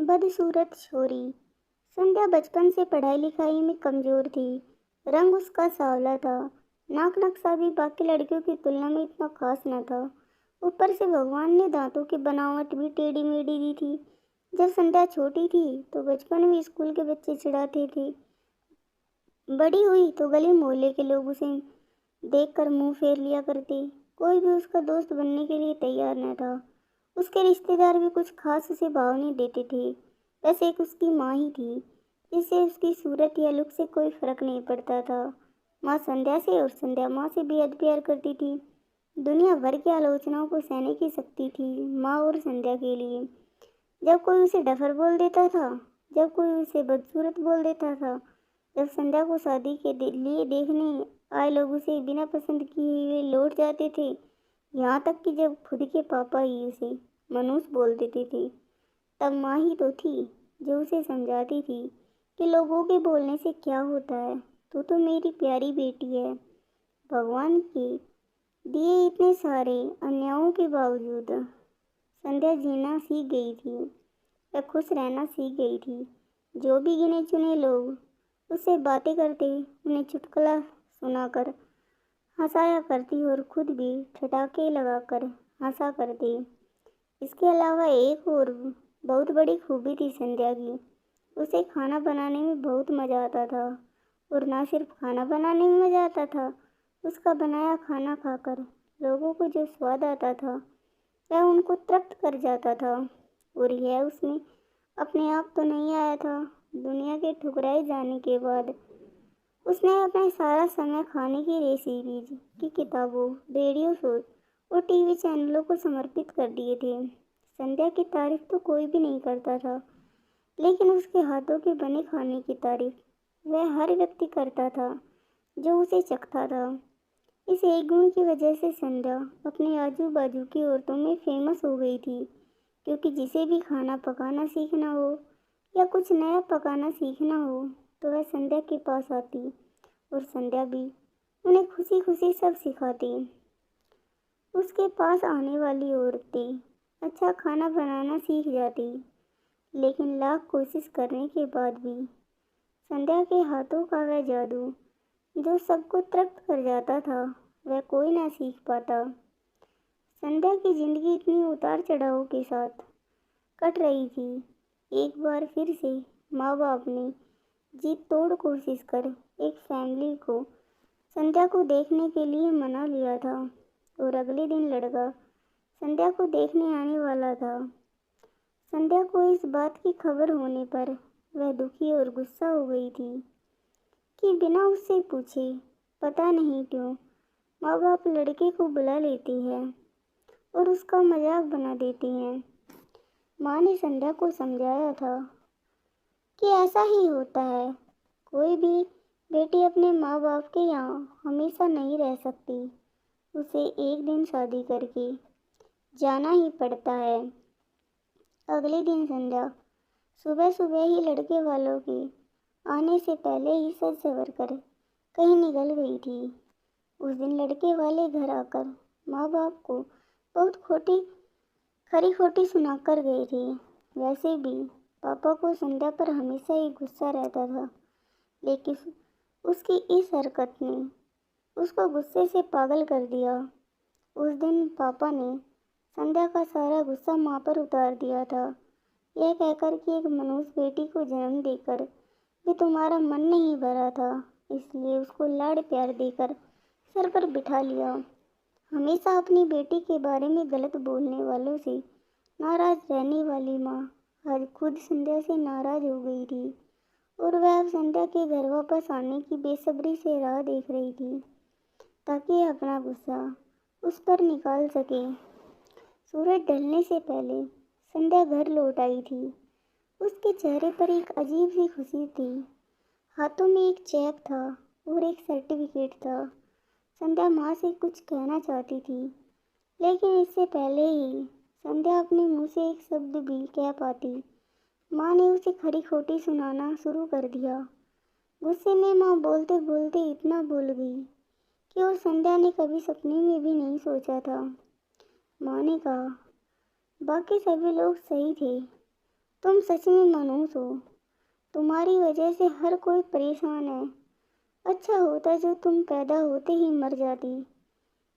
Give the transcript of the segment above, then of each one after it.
बदसूरत छोरी। संध्या बचपन से पढ़ाई लिखाई में कमजोर थी। रंग उसका सांवला था। नाक नक्शा भी बाकी लड़कियों की तुलना में इतना खास न था। ऊपर से भगवान ने दांतों की बनावट भी टेढ़ी मेढ़ी दी थी। जब संध्या छोटी थी तो बचपन में स्कूल के बच्चे चिढ़ाते थे। बड़ी हुई तो गली मोहल्ले के लोग उसे देखकर मुंह फेर लिया करते। कोई भी उसका दोस्त बनने के लिए तैयार न था। उसके रिश्तेदार भी कुछ खास उसे भाव नहीं देते थे। बस एक उसकी माँ ही थी जिससे उसकी सूरत या लुक से कोई फर्क नहीं पड़ता था। माँ संध्या से और संध्या माँ से बेहद प्यार करती थी। दुनिया भर की आलोचनाओं को सहने की शक्ति थी माँ और संध्या के लिए। जब कोई उसे डफर बोल देता था, जब कोई उसे बदसूरत बोल देता था, जब संध्या को शादी के लिए देखने आए लोग उसे बिना पसंद किए हुए लौट जाते थे, यहाँ तक कि जब खुद के पापा ही उसे मनुष्य बोल देते थे, तब माँ ही तो थी जो उसे समझाती थी कि लोगों के बोलने से क्या होता है, तू तो मेरी प्यारी बेटी है। भगवान के दिए इतने सारे अन्यायों के बावजूद संध्या जीना सीख गई थी। वह खुश रहना सीख गई थी। जो भी गिने चुने लोग उससे बातें करते, उन्हें चुटकुला सुनाकर हंसाया करती और खुद भी ठठाके लगाकर हंसा करती। इसके अलावा एक और बहुत बड़ी खूबी थी संध्या की। उसे खाना बनाने में बहुत मज़ा आता था। और ना सिर्फ खाना बनाने में मज़ा आता था, उसका बनाया खाना खाकर लोगों को जो स्वाद आता था वह उनको तृप्त कर जाता था। और यह उसमें अपने आप तो नहीं आया था। दुनिया के ठुकराए जाने के बाद उसने अपना सारा समय खाने की रेसिपीज की किताबों, रेडियो शोज और टीवी चैनलों को समर्पित कर दिए थे। संध्या की तारीफ तो कोई भी नहीं करता था, लेकिन उसके हाथों के बने खाने की तारीफ वह हर व्यक्ति करता था जो उसे चखता था। इस एक गुण की वजह से संध्या अपने आजू बाजू की औरतों में फेमस हो गई थी, क्योंकि जिसे भी खाना पकाना सीखना हो या कुछ नया पकाना सीखना हो तो वह संध्या के पास आती और संध्या भी उन्हें खुशी खुशी सब सिखाती। उसके पास आने वाली औरतें अच्छा खाना बनाना सीख जाती, लेकिन लाख कोशिश करने के बाद भी संध्या के हाथों का वह जादू जो सबको तृप्त कर जाता था वह कोई ना सीख पाता। संध्या की जिंदगी इतनी उतार चढ़ाव के साथ कट रही थी। एक बार फिर से माँ बाप ने जी तोड़ कोशिश कर एक फैमिली को संध्या को देखने के लिए मना लिया था और अगले दिन लड़का संध्या को देखने आने वाला था। संध्या को इस बात की खबर होने पर वह दुखी और गुस्सा हो गई थी कि बिना उससे पूछे, पता नहीं क्यों, माँ बाप लड़के को बुला लेती है और उसका मजाक बना देती हैं। माँ ने संध्या को समझाया था कि ऐसा ही होता है, कोई भी बेटी अपने माँ बाप के यहाँ हमेशा नहीं रह सकती, उसे एक दिन शादी करके जाना ही पड़ता है। अगले दिन संध्या सुबह सुबह ही लड़के वालों के आने से पहले ही सज सवर कर कहीं निकल गई थी। उस दिन लड़के वाले घर आकर माँ बाप को बहुत खरी खोटी सुनाकर गए थे। वैसे भी पापा को संध्या पर हमेशा ही गुस्सा रहता था, लेकिन उसकी इस हरकत ने उसको गुस्से से पागल कर दिया। उस दिन पापा ने संध्या का सारा गुस्सा माँ पर उतार दिया था, यह कहकर कि एक मनुष्य बेटी को जन्म देकर भी तुम्हारा मन नहीं भरा था, इसलिए उसको लाड़ प्यार देकर सर पर बिठा लिया। हमेशा अपनी बेटी के बारे में गलत बोलने वालों से नाराज रहने वाली माँ आज खुद संध्या से नाराज हो गई थी और वह अब संध्या के घर वापस आने की बेसब्री से राह देख रही थी ताकि अपना गुस्सा उस पर निकाल सके। सूरज ढलने से पहले संध्या घर लौट आई थी। उसके चेहरे पर एक अजीब सी खुशी थी। हाथों में एक चेक था और एक सर्टिफिकेट था। संध्या माँ से कुछ कहना चाहती थी, लेकिन इससे पहले ही संध्या अपने मुंह से एक शब्द भी कह पाती, माँ ने उसे खरी खोटी सुनाना शुरू कर दिया। गुस्से में माँ बोलते बोलते इतना बोल गई कि वो संध्या ने कभी सपने में भी नहीं सोचा था। माँ ने कहा, बाकी सभी लोग सही थे तुम सच में मनहूस हो। तुम्हारी वजह से हर कोई परेशान है। अच्छा होता जो तुम पैदा होते ही मर जाती।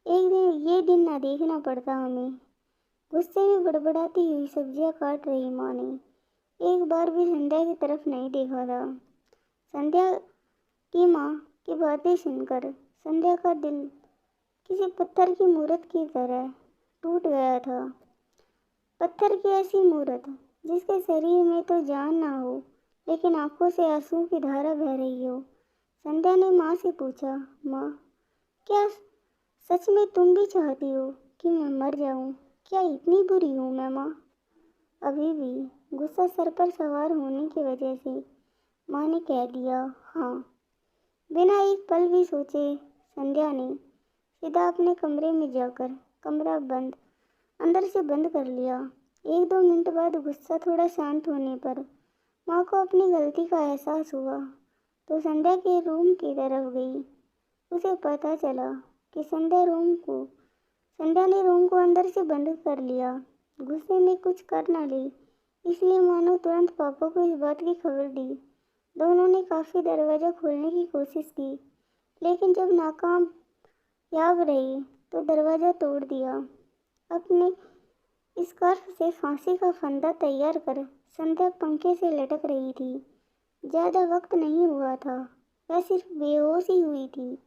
एक दिन ये दिन ना देखना पड़ता हमें। गुस्से में बड़बड़ाती हुई सब्जियां काट रही माँ ने एक बार भी संध्या की तरफ नहीं देखा था। संध्या की माँ की बातें सुनकर संध्या का दिल किसी पत्थर की मूर्त की तरह टूट गया था। पत्थर की ऐसी मूर्त जिसके शरीर में तो जान ना हो, लेकिन आंखों से आंसू की धारा बह रही हो। संध्या ने माँ से पूछा, माँ, क्या सच में तुम भी चाहती हो कि मैं मर जाऊं? क्या इतनी बुरी हूं मैं माँ? अभी भी गुस्सा सर पर सवार होने की वजह से माँ ने कह दिया, हाँ। बिना एक पल भी सोचे संध्या ने सीधा अपने कमरे में जाकर कमरा बंद अंदर से बंद कर लिया। एक दो मिनट बाद गुस्सा थोड़ा शांत होने पर माँ को अपनी गलती का एहसास हुआ तो संध्या के रूम की तरफ गई। उसे पता चला कि संध्या ने रूम को अंदर से बंद कर लिया। गुस्से में कुछ कर ना ली, इसलिए माँ ने तुरंत पापा को इस बात की खबर दी। दोनों ने काफ़ी दरवाज़ा खोलने की कोशिश की, लेकिन जब नाकामयाब रही तो दरवाज़ा तोड़ दिया। अपने स्कार्फ से फांसी का फंदा तैयार कर संध्या पंखे से लटक रही थी। ज़्यादा वक्त नहीं हुआ था, वह सिर्फ बेहोश ही हुई थी।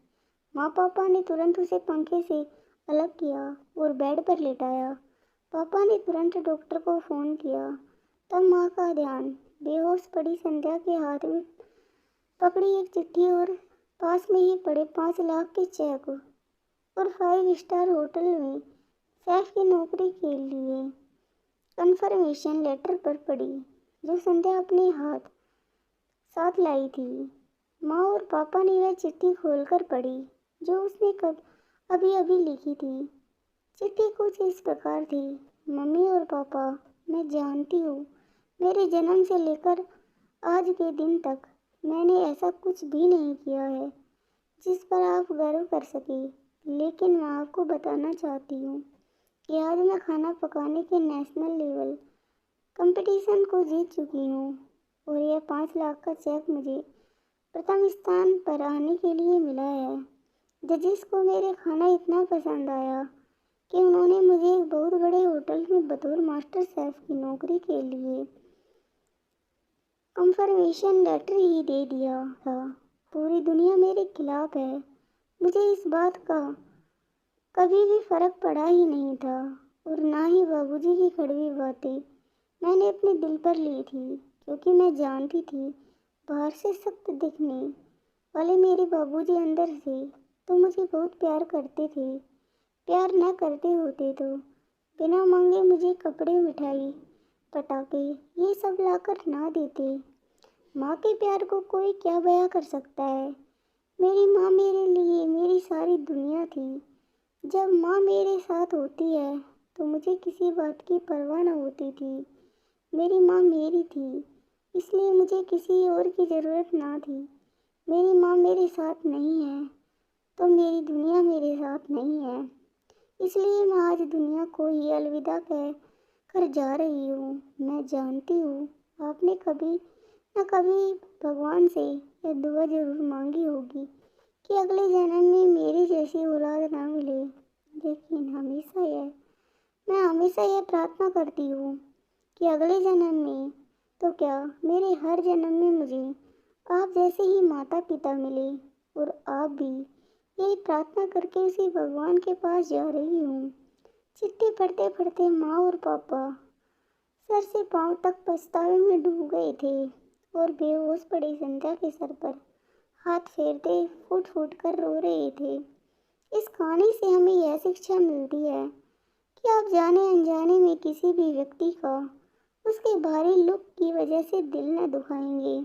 माँ पापा ने तुरंत उसे पंखे से अलग किया और बेड पर लेटाया। पापा ने तुरंत डॉक्टर को फ़ोन किया। तब माँ का ध्यान बेहोश पड़ी संध्या के हाथ में पकड़ी एक चिट्ठी और पास में ही पड़े 5 लाख के चेक और 5 स्टार होटल में शेफ की नौकरी के लिए कन्फर्मेशन लेटर पर पड़ी, जो संध्या अपने साथ लाई थी। माँ और पापा ने वह चिट्ठी खोलकर पढ़ी जो उसने अभी अभी लिखी थी। चिट्ठी कुछ इस प्रकार थी, मम्मी और पापा, मैं जानती हूँ मेरे जन्म से लेकर आज के दिन तक मैंने ऐसा कुछ भी नहीं किया है जिस पर आप गर्व कर सके, लेकिन मैं आपको बताना चाहती हूँ कि आज मैं खाना पकाने के नेशनल लेवल कंपटीशन को जीत चुकी हूँ और यह 5 लाख का चेक मुझे प्रथम स्थान पर आने के लिए मिला है। जजेस को मेरे खाना इतना पसंद आया कि उन्होंने मुझे एक बहुत बड़े होटल में बतौर मास्टर शेफ की नौकरी के लिए कंफर्मेशन लेटर ही दे दिया था। पूरी दुनिया मेरे खिलाफ है। मुझे इस बात का कभी भी फर्क पड़ा ही नहीं था और ना ही बाबूजी की कड़वी बातें मैंने अपने दिल पर ली थी, क्योंकि मैं जानती थी बाहर से सख्त दिखने वाले मेरे बाबूजी अंदर से तो मुझे बहुत प्यार करते थे। प्यार न करते होते तो बिना मांगे मुझे कपड़े, मिठाई, पटाखे ये सब लाकर ना देते। माँ के प्यार को कोई क्या बयां कर सकता है। मेरी माँ मेरे लिए मेरी सारी दुनिया थी। जब माँ मेरे साथ होती है तो मुझे किसी बात की परवाह न होती थी। मेरी माँ मेरी थी, इसलिए मुझे किसी और की ज़रूरत ना थी। मेरी माँ मेरे साथ नहीं है तो मेरी दुनिया मेरे साथ नहीं है। इसलिए मैं आज दुनिया को ही अलविदा कह कर जा रही हूँ। मैं जानती हूँ आपने कभी न कभी भगवान से यह दुआ जरूर मांगी होगी कि अगले जन्म में मेरी जैसी औलाद ना मिले, लेकिन मैं हमेशा यह प्रार्थना करती हूँ कि अगले जन्म में तो क्या मेरे हर जन्म में मुझे आप जैसे ही माता पिता मिले। और आप भी यही प्रार्थना करके उसी भगवान के पास जा रही हूँ। चिट्ठी पढ़ते पढ़ते माँ और पापा सर से पांव तक पछतावे में डूब गए थे और बेहोश पड़ी संध्या के सर पर हाथ फेरते फूट फूट कर रो रहे थे। इस कहानी से हमें यह शिक्षा मिलती है कि आप जाने अनजाने में किसी भी व्यक्ति का उसके बाहरी लुक की वजह से दिल न दुखाएंगे।